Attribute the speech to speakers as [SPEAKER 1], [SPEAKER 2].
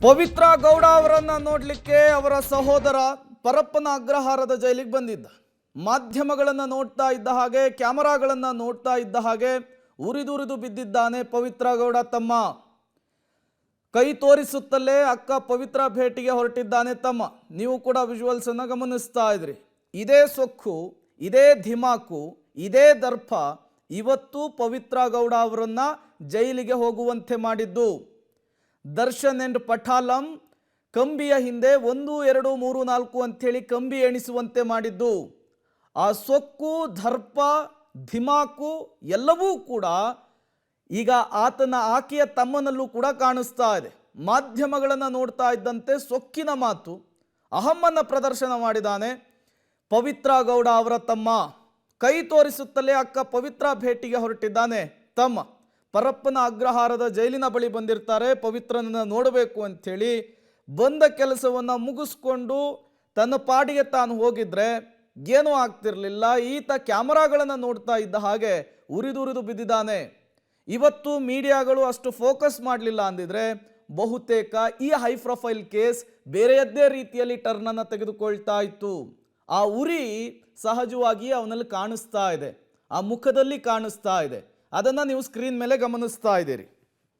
[SPEAKER 1] ಪವಿತ್ರ ಗೌಡ ಅವರನ್ನ ನೋಡಲಿಕ್ಕೆ ಅವರ ಸಹೋದರ ಪರಪ್ಪನ ಅಗ್ರಹಾರದ ಜೈಲಿಗೆ ಬಂದಿದ್ದ. ಮಾಧ್ಯಮಗಳನ್ನು ನೋಡ್ತಾ ಇದ್ದ ಹಾಗೆ, ಕ್ಯಾಮರಾಗಳನ್ನು ನೋಡ್ತಾ ಇದ್ದ ಹಾಗೆ ಉರಿದುರಿದು ಬಿದ್ದಿದ್ದಾನೆ ಪವಿತ್ರ ಗೌಡ ತಮ್ಮ. ಕೈ ತೋರಿಸುತ್ತಲೇ ಅಕ್ಕ ಪವಿತ್ರ ಭೇಟಿಗೆ ಹೊರಟಿದ್ದಾನೆ ತಮ್ಮ. ನೀವು ಕೂಡ ವಿಜುವಲ್ಸ್ ಅನ್ನು ಗಮನಿಸ್ತಾ ಇದ್ರಿ. ಇದೇ ಸೊಕ್ಕು, ಇದೇ ಧಿಮಾಕು, ಇದೇ ದರ್ಪ ಇವತ್ತು ಪವಿತ್ರ ಗೌಡ ಅವರನ್ನ ಜೈಲಿಗೆ ಹೋಗುವಂತೆ ಮಾಡಿದ್ದು. ದರ್ಶನ್ ಅಂಡ್ ಪಠಾಲಂ ಕಂಬಿಯ ಹಿಂದೆ 1 2 3 4 ಅಂಥೇಳಿ ಕಂಬಿ ಎಣಿಸುವಂತೆ ಮಾಡಿದ್ದು. ಆ ಸೊಕ್ಕು, ದರ್ಪ, ಧಿಮಾಕು ಎಲ್ಲವೂ ಕೂಡ ಈಗ ಆಕೆಯ ತಮ್ಮನಲ್ಲೂ ಕೂಡ ಕಾಣಿಸ್ತಾ ಇದೆ. ಮಾಧ್ಯಮಗಳನ್ನು ನೋಡ್ತಾ ಇದ್ದಂತೆ ಸೊಕ್ಕಿನ ಮಾತು, ಅಹಮ್ಮನ್ನ ಪ್ರದರ್ಶನ ಮಾಡಿದ್ದಾನೆ ಪವಿತ್ರ ಗೌಡ ಅವರ ತಮ್ಮ. ಕೈ ತೋರಿಸುತ್ತಲೇ ಅಕ್ಕ ಪವಿತ್ರ ಭೇಟಿಗೆ ಹೊರಟಿದ್ದಾನೆ ತಮ್ಮ. ಪರಪ್ಪನ ಅಗ್ರಹಾರದ ಜೈಲಿನ ಬಳಿ ಬಂದಿರ್ತಾರೆ. ಪವಿತ್ರನನ್ನು ನೋಡಬೇಕು ಅಂಥೇಳಿ ಬಂದ ಕೆಲಸವನ್ನು ಮುಗಿಸ್ಕೊಂಡು ತನ್ನ ಪಾಡಿಗೆ ತಾನು ಹೋಗಿದ್ರೆ ಏನೂ ಆಗ್ತಿರ್ಲಿಲ್ಲ. ಈತ ಕ್ಯಾಮರಾಗಳನ್ನು ನೋಡ್ತಾ ಇದ್ದ ಹಾಗೆ ಉರಿದುರಿದು ಬಿದ್ದಿದ್ದಾನೆ. ಇವತ್ತು ಮೀಡಿಯಾಗಳು ಅಷ್ಟು ಫೋಕಸ್ ಮಾಡಲಿಲ್ಲ ಅಂದಿದ್ರೆ ಬಹುತೇಕ ಈ ಹೈ ಪ್ರೊಫೈಲ್ ಕೇಸ್ ಬೇರೆಯದ್ದೇ ರೀತಿಯಲ್ಲಿ ಟರ್ನನ್ನು ತೆಗೆದುಕೊಳ್ತಾ ಇತ್ತು. ಆ ಉರಿ ಸಹಜವಾಗಿ ಅವನಲ್ಲಿ ಕಾಣಿಸ್ತಾ ಇದೆ, ಆ ಮುಖದಲ್ಲಿ ಕಾಣಿಸ್ತಾ ಇದೆ. ಅದನ್ನು ನೀವು ಸ್ಕ್ರೀನ್ ಮೇಲೆ ಗಮನಿಸ್ತಾ ಇದ್ದೀರಿ.